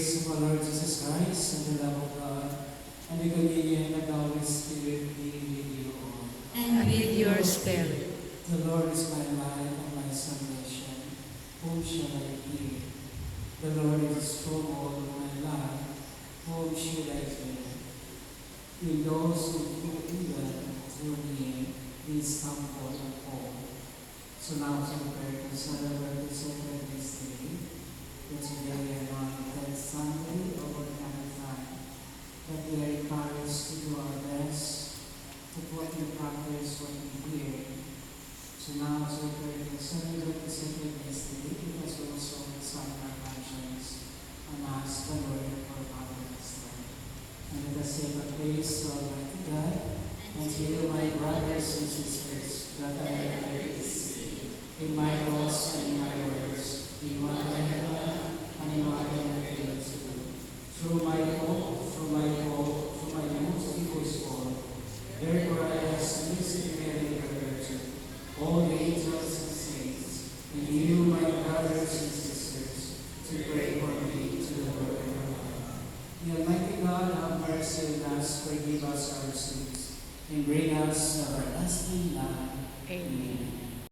grace of our Lord Jesus Christ and the love of God and the communion of the Holy Spirit be with you all. And with your spirit. The Lord is my life and my salvation. Whom shall I fear? The Lord is the stronghold of my life. Whom should I fear? With those who do evil through me, they stumble and fall. So now to prepare to celebrate the sacred mystery, which is very anointed Sunday over the time, that we are encouraged to do our best to put in practice what we hear. So now as we prepare to celebrate the sacred mystery, let us also examine our conscience and ask the Lord for our wisdom. And let us say the praise to Almighty God, and to you, my brothers and sisters, that I have received in my thoughts and in my words, in what I have done and in what I have failed to do. Through my most evil's fault, therefore I ask you, Saint Mary, the Virgin, all the angels and saints, and you, my brothers and sisters, to pray for me to the Lord of God. The Almighty God, have mercy on us, forgive us our sins, and bring us to everlasting life. Amen.